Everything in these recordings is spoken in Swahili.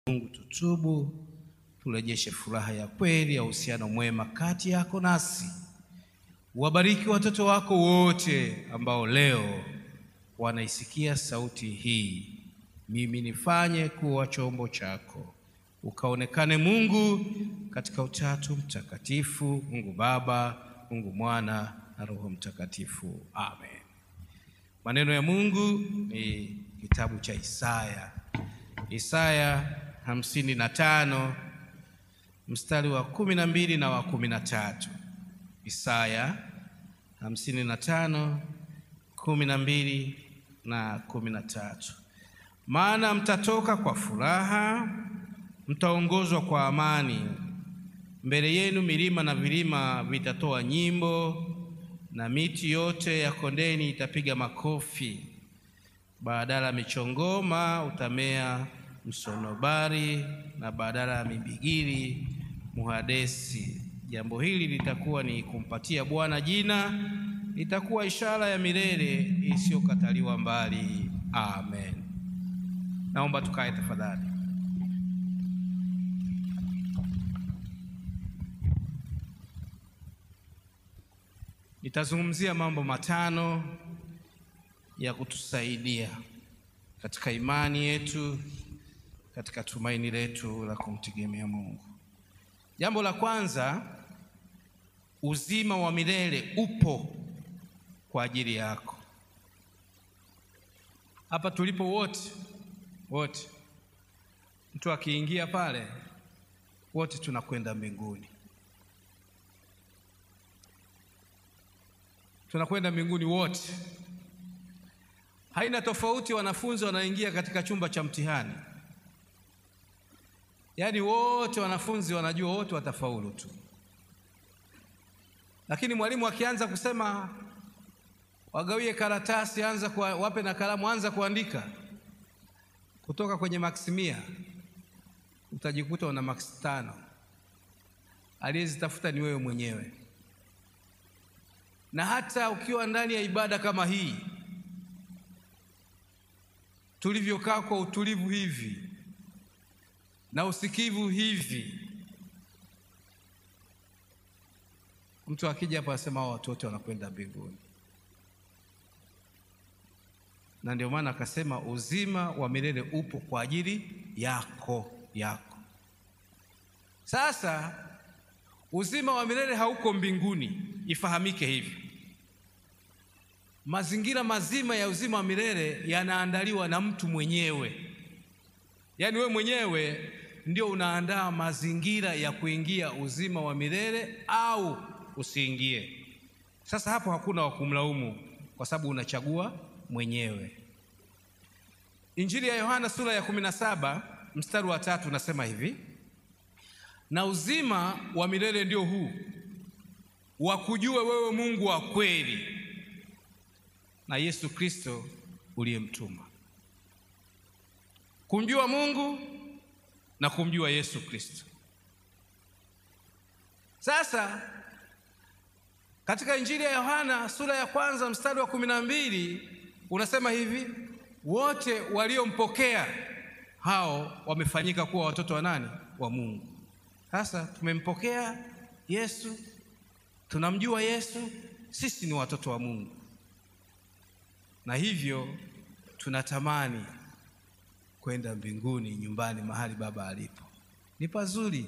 Mungu tutubu, turejeshe furaha ya kweli ya uhusiano mwema kati yako nasi. Wabariki watoto wako wote ambao leo wanaisikia sauti hii. Mimi nifanye kuwa chombo chako, ukaonekane Mungu katika Utatu Mtakatifu, Mungu Baba, Mungu Mwana na Roho Mtakatifu. Amen. Maneno ya Mungu ni kitabu cha Isaya 55 mstari wa 12 na wa 13. Isaya 55 12 na 13. Maana mtatoka kwa furaha, mtaongozwa kwa amani. Mbele yenu milima na vilima vitatoa nyimbo, na miti yote ya kondeni itapiga makofi. Badala ya michongoma utamea msonobari, na badala ya mibigili muhadesi. Jambo hili litakuwa ni kumpatia Bwana jina, litakuwa ishara ya milele isiyokataliwa mbali. Amen. Naomba tukae tafadhali. Nitazungumzia mambo matano ya kutusaidia katika imani yetu, katika tumaini letu la kumtegemea Mungu. Jambo la kwanza, uzima wa milele upo kwa ajili yako. Hapa tulipo wote mtu akiingia pale, wote tunakwenda mbinguni. Tunakwenda mbinguni wote. Haina tofauti wanafunzi wanaingia katika chumba cha mtihani. Yaani wote wanafunzi wanajua wote watafaulu tu. Lakini mwalimu akianza kusema wagawie karatasi, wape na kalamu, anza kuandika kutoka kwenye maksi 100, utajikuta una maksi 5. Aliyezitafuta ni wewe mwenyewe. Na hata ukiwa ndani ya ibada kama hii, tulivyokaa kwa utulivu hivi na usikivu hivi, mtu akija hapa asema watu wote wanakwenda mbinguni. Na ndio maana akasema uzima wa milele upo kwa ajili yako. Sasa uzima wa milele hauko mbinguni, ifahamike hivi. Mazingira mazima ya uzima wa milele yanaandaliwa na mtu mwenyewe. Yaani wewe mwenyewe ndio unaandaa mazingira ya kuingia uzima wa milele au usiingie. Sasa hapo hakuna wa kumlaumu, kwa sababu unachagua mwenyewe. Injili ya Yohana sura ya 17 mstari wa 3 unasema hivi: na uzima wa milele ndio huu, wakujue wewe Mungu wa kweli na Yesu Kristo uliyemtuma. Kumjua Mungu na kumjua Yesu Kristo. Sasa katika Injili ya Yohana sura ya 1 mstari wa 12 unasema hivi: wote waliompokea hao wamefanyika kuwa watoto wa nani? Wa Mungu. Sasa tumempokea Yesu, tunamjua Yesu, sisi ni watoto wa Mungu. Na hivyo tunatamani kwenda mbinguni, nyumbani, mahali Baba alipo. Ni pazuri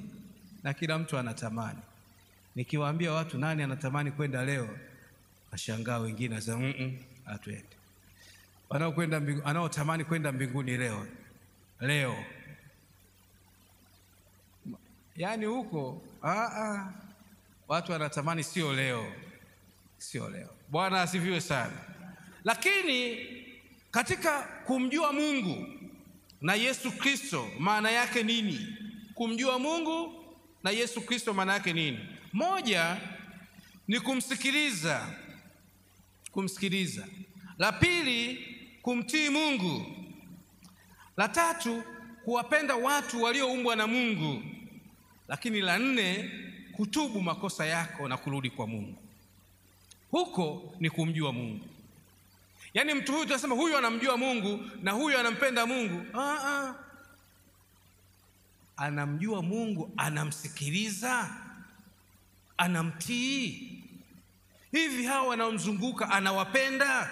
na kila mtu anatamani. Nikiwaambia watu nani anatamani kwenda leo, nashangaa wengine wanasema hatuende. Wanaotamani kwenda mbinguni leo. Yaani huko watu wanatamani sio leo. Bwana asifiwe sana. Lakini katika kumjua Mungu na Yesu Kristo maana yake nini? Kumjua Mungu na Yesu Kristo maana yake nini? Moja ni kumsikiliza. La pili, kumtii Mungu. La tatu, kuwapenda watu walioumbwa na Mungu. Lakini la 4, kutubu makosa yako na kurudi kwa Mungu. Huko ni kumjua Mungu. Yaani mtu huyu tunasema huyu anamjua Mungu na huyu anampenda Mungu. anamjua Mungu, anamsikiliza, anamtii? Hivi hao wanaomzunguka anawapenda?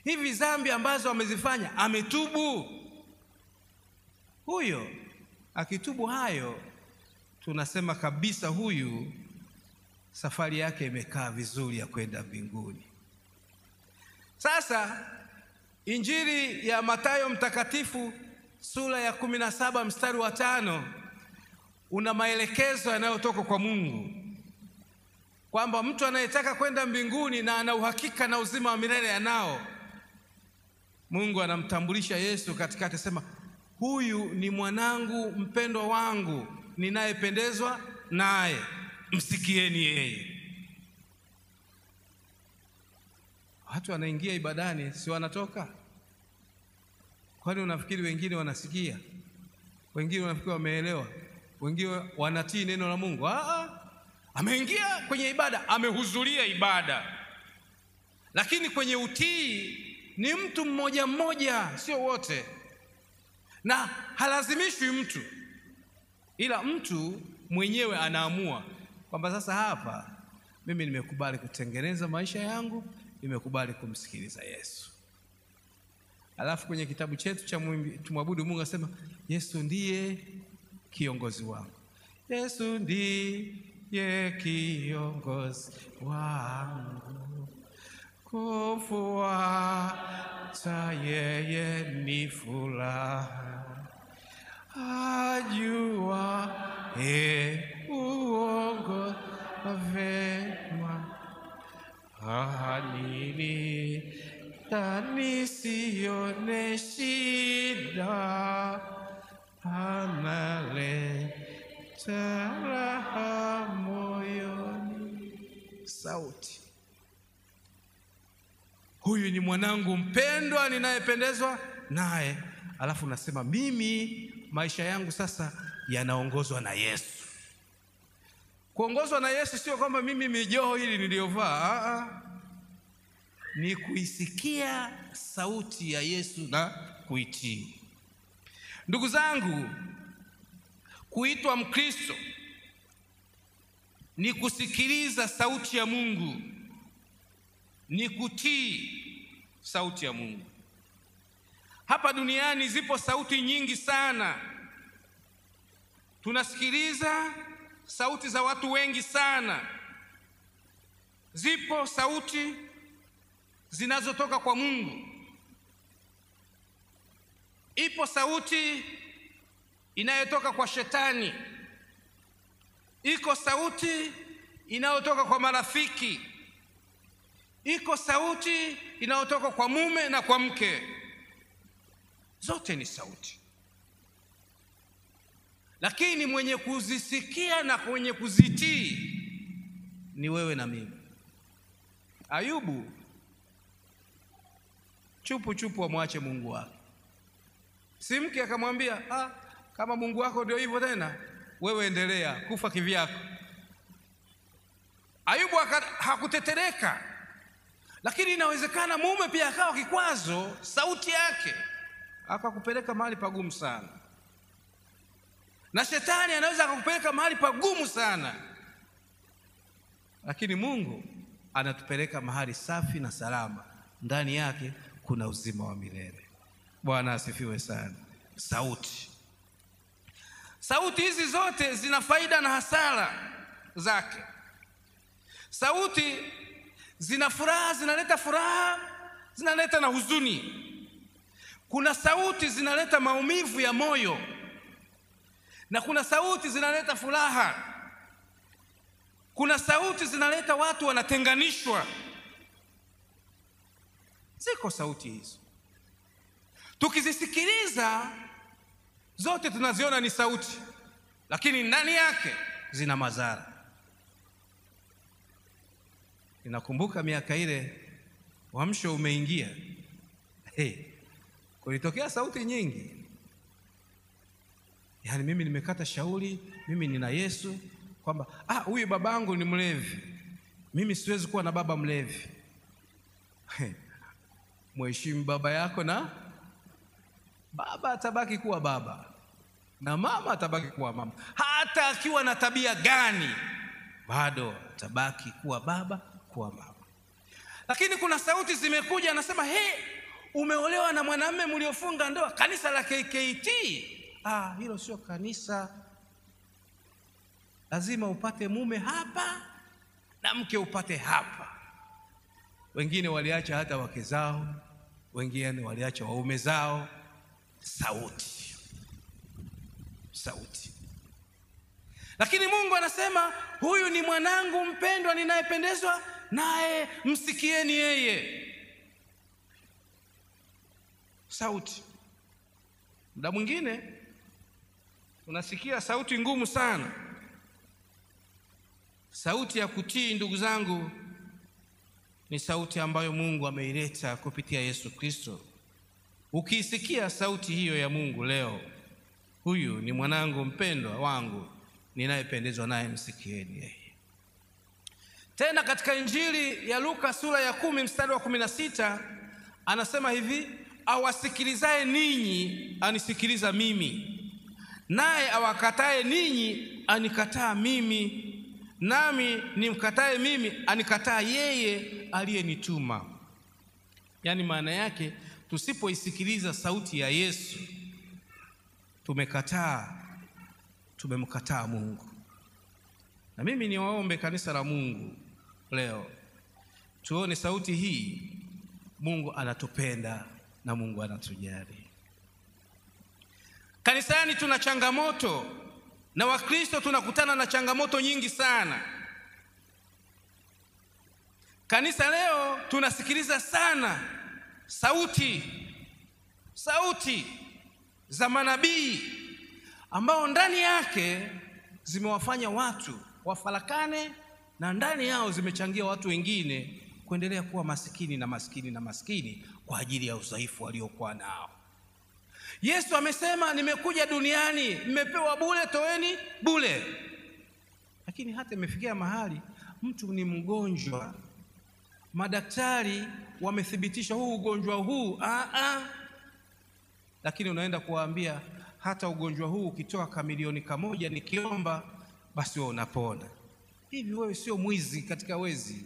Hivi dhambi ambazo amezifanya ametubu? Huyo akitubu hayo, tunasema kabisa huyu safari yake imekaa vizuri ya kwenda mbinguni. Sasa Injili ya Mathayo mtakatifu sura ya 17 mstari wa 5 una maelekezo yanayotoka kwa Mungu kwamba mtu anayetaka kwenda mbinguni na ana uhakika na uzima wa milele anao, Mungu anamtambulisha Yesu katikati, sema huyu ni mwanangu mpendwa wangu ninayependezwa naye, msikieni yeye. Watu wanaingia ibadani, si wanatoka? Kwani unafikiri wengine wanasikia? Wengine wanafikiri wameelewa? Wengine wanatii neno la Mungu? Ameingia kwenye ibada, amehudhuria ibada, lakini kwenye utii ni mtu mmoja mmoja, sio wote, na halazimishwi mtu, ila mtu mwenyewe anaamua kwamba sasa hapa mimi nimekubali kutengeneza maisha yangu, nimekubali kumsikiliza Yesu. Alafu kwenye kitabu chetu cha Tumwabudu Mungu asema Yesu ndiye kiongozi wangu. Yesu ndiye kiongozi wangu, kufuata yeye ni furaha, ajua uongo vema, nisione shida, analeta raha moyoni. Sauti, huyu ni mwanangu mpendwa ninayependezwa naye. Alafu nasema mimi maisha yangu sasa yanaongozwa na Yesu. Kuongozwa na Yesu sio kwamba mimi mijoho hili niliyovaa, ni kuisikia sauti ya Yesu na kuitii. Ndugu zangu, kuitwa Mkristo ni kusikiliza sauti ya Mungu, ni kutii sauti ya Mungu. Hapa duniani zipo sauti nyingi sana, tunasikiliza sauti za watu wengi sana. Zipo sauti zinazotoka kwa Mungu, ipo sauti inayotoka kwa shetani, iko sauti inayotoka kwa marafiki, iko sauti inayotoka kwa mume na kwa mke. Zote ni sauti, lakini mwenye kuzisikia na mwenye kuzitii ni wewe na mimi. Ayubu chupu amwache Mungu wake. Si mke akamwambia, kama Mungu wako ndio hivyo tena, wewe endelea kufa kivyako. Ayubu hakutetereka, lakini inawezekana mume pia akawa kikwazo, sauti yake akakupeleka mahali pagumu sana, na shetani anaweza akakupeleka mahali pagumu sana, lakini Mungu anatupeleka mahali safi na salama, ndani yake kuna uzima wa milele. Bwana asifiwe sana. Sauti hizi zote zina faida na hasara zake. Sauti zina furaha, zinaleta furaha, zinaleta na huzuni. Kuna sauti zinaleta maumivu ya moyo, na kuna sauti zinaleta furaha. Kuna sauti zinaleta watu wanatenganishwa. Ziko sauti hizo, tukizisikiliza zote tunaziona ni sauti, lakini ndani yake zina madhara. Ninakumbuka miaka ile uamsho umeingia, kulitokea sauti nyingi. Yaani mimi nimekata shauri, mimi nina Yesu, kwamba huyu babangu ni mlevi, mimi siwezi kuwa na baba mlevi. Mheshimu baba yako na baba atabaki kuwa baba. na mama atabaki kuwa mama. Hata akiwa na tabia gani, bado atabaki kuwa baba, kuwa mama. Lakini kuna sauti zimekuja, anasema umeolewa na mwanamume mliofunga ndoa, kanisa la KKT. Hilo sio kanisa. Lazima upate mume hapa na mke upate hapa. Wengine waliacha hata wake zao, wengine waliacha waume zao. Sauti. Lakini Mungu anasema, huyu ni mwanangu mpendwa ninayependezwa naye, msikieni yeye. Sauti. Muda mwingine unasikia sauti ngumu sana. Sauti ya kutii, ndugu zangu, ni sauti ambayo Mungu ameileta kupitia Yesu Kristo. Ukiisikia sauti hiyo ya Mungu leo, huyu ni mwanangu mpendwa wangu ninayependezwa naye, msikieni yeye. Tena katika Injili ya Luka sura ya 10 mstari wa 16 anasema hivi, awasikilizaye ninyi anisikiliza mimi, naye awakataye ninyi anikataa mimi, nami nimkataye mimi anikataa yeye aliyenituma. Yaani maana yake, tusipoisikiliza sauti ya Yesu tumemkataa Mungu. Na mimi niwaombe kanisa la Mungu leo, tuone sauti hii. Mungu anatupenda na Mungu anatujali. Kanisani tuna changamoto, na Wakristo tunakutana na changamoto nyingi sana. Kanisa leo tunasikiliza sana sauti za manabii ambao ndani yake zimewafanya watu wafarakane, na ndani yao zimechangia watu wengine kuendelea kuwa maskini kwa ajili ya udhaifu waliokuwa nao. Yesu amesema, nimekuja duniani, mmepewa bure, toeni bure. Lakini hata imefikia mahali mtu ni mgonjwa, madaktari wamethibitisha huu ugonjwa huu, lakini unaenda kuwaambia, hata ugonjwa huu ukitoa kamilioni kamoja nikiomba, basi wewe unapona. Hivi wewe sio mwizi katika wezi?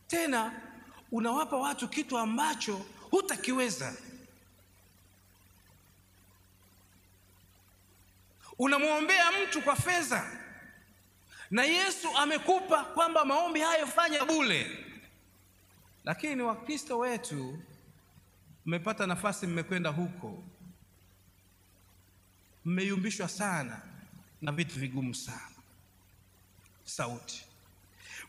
Tena unawapa watu kitu ambacho hutakiweza. Unamwombea mtu kwa fedha, na Yesu amekupa kwamba maombi hayo fanya bure. Lakini Wakristo wetu mmepata nafasi, mmekwenda huko, mmeyumbishwa sana na vitu vigumu sana. Sauti.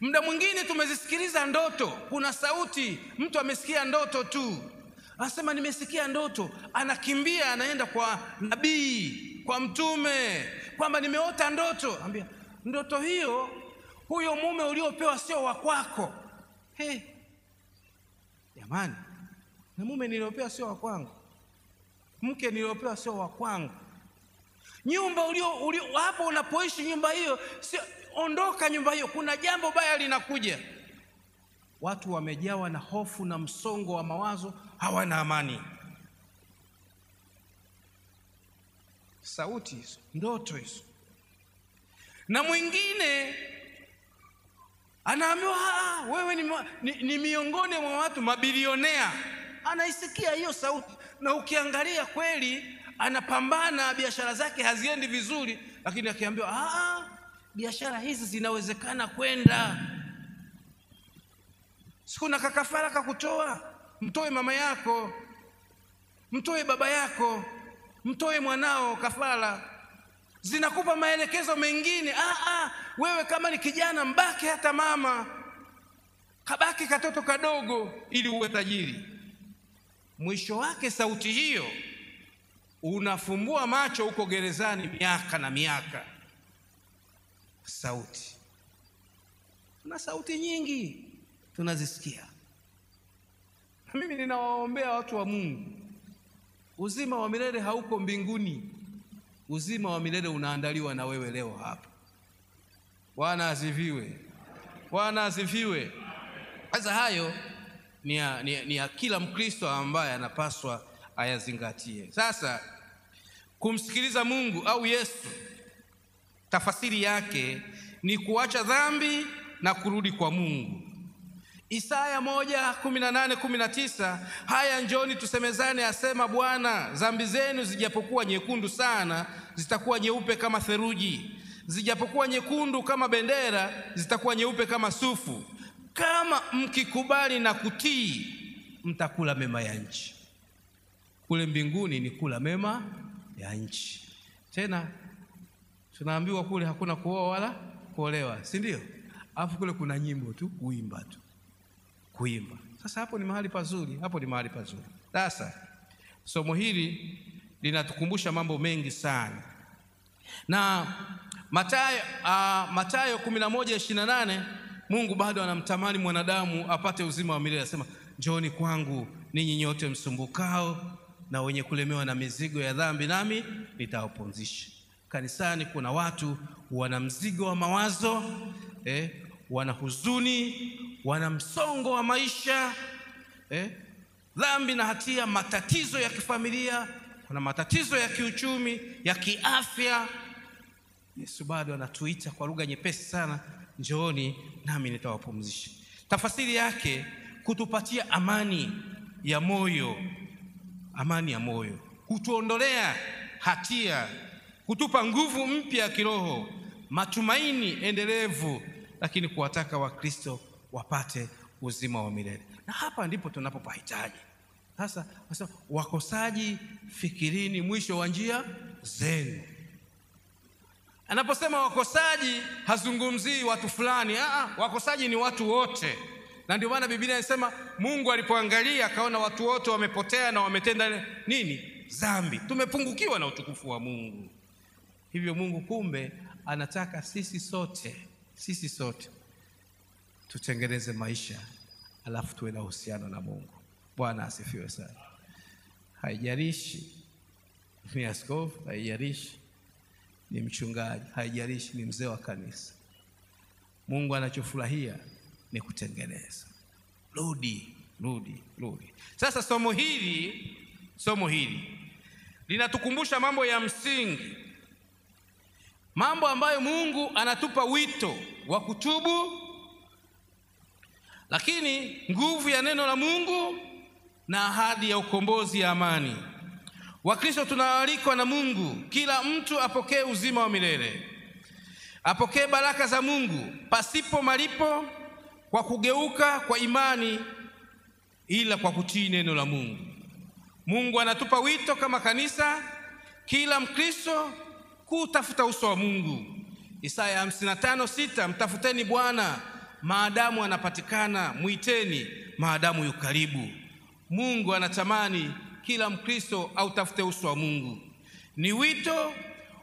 Muda mwingine tumezisikiliza ndoto. Kuna sauti, mtu amesikia ndoto tu, anasema nimesikia ndoto, anakimbia anaenda kwa nabii, kwa mtume, kwamba nimeota ndoto. Ambia, ndoto hiyo, huyo mume uliopewa sio wa kwako. Jamani, na mume niliopewa sio wa kwangu, mke niliopewa sio wa kwangu. Nyumba ulio hapo unapoishi, nyumba hiyo sio, ondoka nyumba hiyo, kuna jambo baya linakuja. Watu wamejawa na hofu na msongo wa mawazo, hawana amani. Sauti hizo, ndoto hizo. Na mwingine anaambiwa, wewe ni miongoni mwa watu mabilionea. Anaisikia hiyo sauti, na ukiangalia kweli anapambana, biashara zake haziendi vizuri, lakini akiambiwa, biashara hizi zinawezekana kwenda, sikuna kakafara kakutoa, mtoe mama yako, mtoe baba yako, mtoe mwanao kafara. Zinakupa maelekezo mengine, wewe kama ni kijana mbaki hata mama, kabaki katoto kadogo ili uwe tajiri. Mwisho wake sauti hiyo unafumbua macho huko gerezani miaka na miaka. Sauti. Tuna sauti nyingi tunazisikia. Mimi ninawaombea watu wa Mungu, uzima wa milele hauko mbinguni. Uzima wa milele unaandaliwa na wewe leo hapa. Bwana asifiwe. Bwana asifiwe. Sasa hayo ni ya kila Mkristo ambaye anapaswa ayazingatie. Sasa Kumsikiliza Mungu au Yesu, tafasiri yake ni kuacha dhambi na kurudi kwa Mungu. Isaya 1:18-19, haya njoni tusemezane, asema Bwana, dhambi zenu zijapokuwa nyekundu sana, zitakuwa nyeupe kama theluji, zijapokuwa nyekundu kama bendera, zitakuwa nyeupe kama sufu. Kama mkikubali na kutii, mtakula mema ya nchi. Kule mbinguni ni kula mema ya nchi. Tena tunaambiwa kule hakuna kuoa wala kuolewa, si ndio? Alafu kule kuna nyimbo tu, kuimba tu, kuimba. Sasa hapo ni mahali pazuri, hapo ni mahali pazuri. Sasa somo hili linatukumbusha mambo mengi sana. Na Mathayo 11:28, Mungu bado anamtamani mwanadamu apate uzima wa milele. Anasema, njooni kwangu ninyi nyote msumbukao na wenye kulemewa na mizigo ya dhambi, nami nitawapumzisha. Kanisani kuna watu wana mzigo wa mawazo, wana huzuni, wana msongo wa maisha, dhambi na hatia, matatizo ya kifamilia, kuna matatizo ya kiuchumi, ya kiafya. Yesu bado anatuita kwa lugha nyepesi sana, njooni nami nitawapumzisha. Tafasiri yake kutupatia amani ya moyo, amani ya moyo, kutuondolea hatia, kutupa nguvu mpya ya kiroho, matumaini endelevu, lakini kuwataka Wakristo wapate uzima wa milele. Na hapa ndipo tunapopahitaji. Sasa wakosaji, fikirini mwisho wa njia zenu. Anaposema wakosaji, hazungumzii watu fulani. Wakosaji ni watu wote. Na ndio maana Biblia inasema Mungu alipoangalia akaona watu wote wamepotea na wametenda nini? Dhambi. Tumepungukiwa na utukufu wa Mungu. Hivyo Mungu kumbe anataka sisi sote tutengeneze maisha, alafu tuwe na uhusiano na Mungu. Bwana asifiwe sana. Haijalishi ni askofu, haijalishi ni mchungaji, haijalishi ni mzee wa kanisa. Mungu anachofurahia ni kutengeneza. Rudi. Sasa somo hili linatukumbusha mambo ya msingi, mambo ambayo Mungu anatupa wito wa kutubu, lakini nguvu ya neno la Mungu na ahadi ya ukombozi ya amani. Wakristo tunaalikwa na Mungu, kila mtu apokee uzima wa milele, apokee baraka za Mungu pasipo malipo, kwa kugeuka kwa imani, ila kwa kutii neno la Mungu. Mungu anatupa wito kama kanisa, kila Mkristo, kutafuta uso wa Mungu. Isaya 55:6, mtafuteni Bwana maadamu anapatikana, muiteni maadamu yu karibu. Mungu anatamani kila Mkristo autafute uso wa Mungu. Ni wito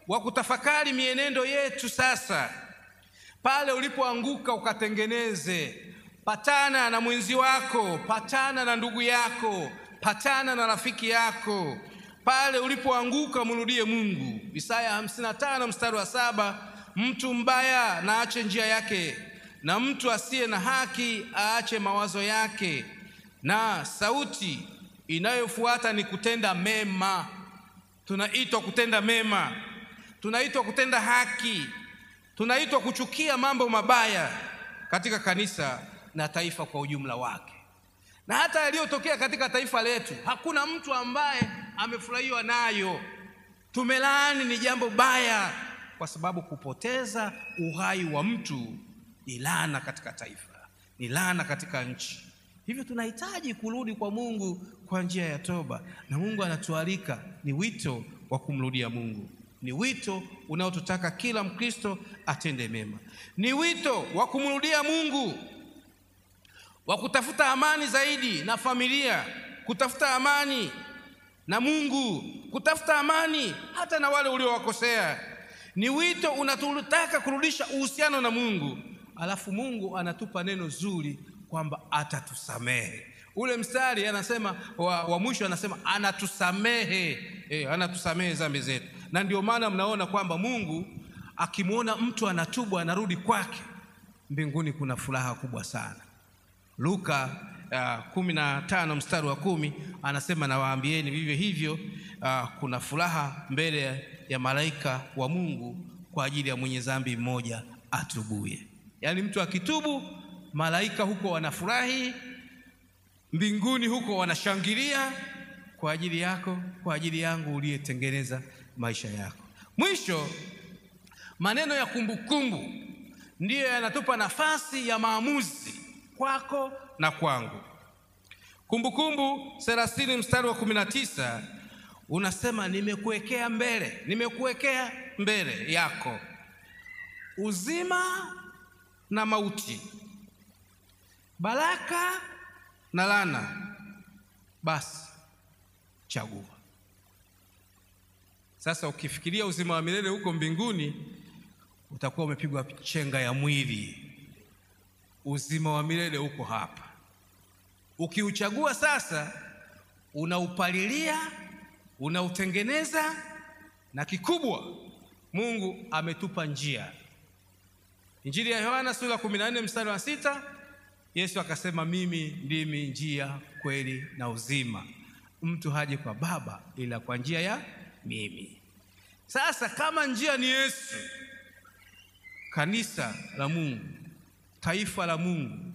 wa kutafakari mienendo yetu sasa. Pale ulipoanguka ukatengeneze. Patana na mwenzi wako, patana na ndugu yako, patana na rafiki yako. Pale ulipoanguka mrudie Mungu. Isaya 55:7, mtu mbaya na aache njia yake, na mtu asiye na haki aache mawazo yake, na sauti inayofuata ni kutenda mema. Tunaitwa kutenda mema, tunaitwa kutenda haki, tunaitwa kuchukia mambo mabaya katika kanisa na taifa kwa ujumla wake. Na hata yaliyotokea katika taifa letu, hakuna mtu ambaye amefurahiwa nayo. Tumelaani, ni jambo baya, kwa sababu kupoteza uhai wa mtu ni laana katika taifa, ni laana katika nchi. Hivyo tunahitaji kurudi kwa Mungu kwa njia ya toba, na Mungu anatualika. Ni wito wa kumrudia Mungu, ni wito unaotutaka kila Mkristo atende mema, ni wito wa kumrudia Mungu, wa kutafuta amani zaidi na familia, kutafuta amani na Mungu, kutafuta amani hata na wale uliowakosea. Ni wito unatutaka kurudisha uhusiano na Mungu, alafu Mungu anatupa neno zuri kwamba atatusamehe. Ule mstari anasema wa mwisho anasema anatusamehe, anatusamehe dhambi zetu. Na ndio maana mnaona kwamba Mungu akimwona mtu anatubu, anarudi kwake, mbinguni kuna furaha kubwa sana. Luka 15:10 anasema, nawaambieni vivyo hivyo kuna furaha mbele ya malaika wa Mungu kwa ajili ya mwenye dhambi mmoja atubuye. Yaani mtu akitubu, malaika huko wanafurahi, mbinguni huko wanashangilia kwa ajili yako, kwa ajili yangu uliyetengeneza maisha yako. Mwisho, maneno ya kumbukumbu ndiyo yanatupa nafasi ya maamuzi kwako na kwangu. Kumbukumbu 30 mstari wa 19 unasema, nimekuwekea mbele yako uzima na mauti, baraka na laana, basi chagua. Sasa ukifikiria uzima wa milele huko mbinguni, utakuwa umepigwa chenga ya mwili. Uzima wa milele huko hapa. Ukiuchagua sasa, unaupalilia, unautengeneza, na kikubwa, Mungu ametupa njia. Injili ya Yohana sura 14 mstari wa 6, Yesu akasema, mimi ndimi njia, kweli na uzima. Mtu haji kwa Baba ila kwa njia ya mimi. Sasa kama njia ni Yesu, kanisa la Mungu, taifa la Mungu,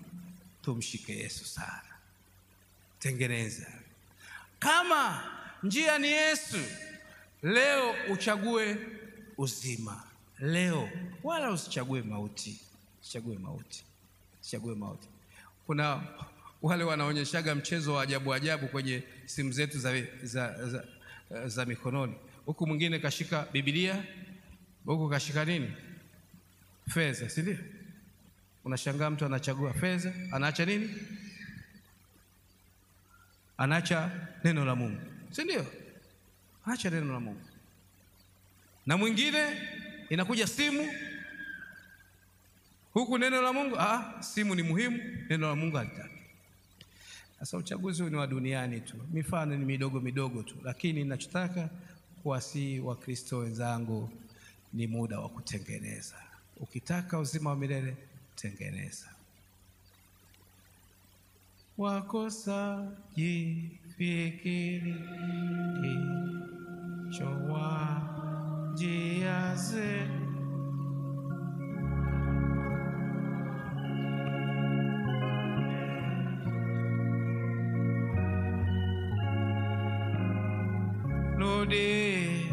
tumshike Yesu sana. Tengeneza. Kama njia ni Yesu, leo uchague uzima. Leo wala usichague mauti. Usichague mauti. Kuna wale wanaonyeshaga mchezo wa ajabu kwenye simu zetu za mikononi. Huku mwingine kashika Biblia, huku kashika nini? Fedha, si ndio? Unashangaa mtu anachagua fedha, anaacha nini? Anaacha neno la Mungu, si ndio? Acha neno la Mungu. Na mwingine inakuja simu, huku neno la Mungu, simu ni muhimu, neno la Mungu halitaki. Sasa uchaguzi ni wa duniani tu, mifano ni midogo tu, lakini ninachotaka kuwasihi Wakristo wenzangu ni muda wa kutengeneza. Ukitaka uzima wa milele, tengeneza. Wakosa jifikiri chowa jiaze lode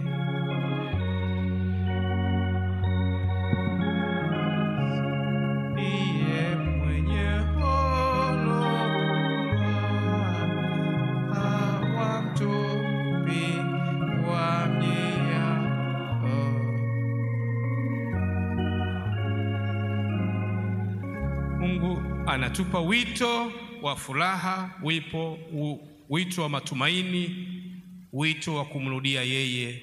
anatupa wito wa furaha, wito wa matumaini, wito wa kumrudia yeye,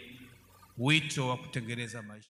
wito wa kutengeneza maisha.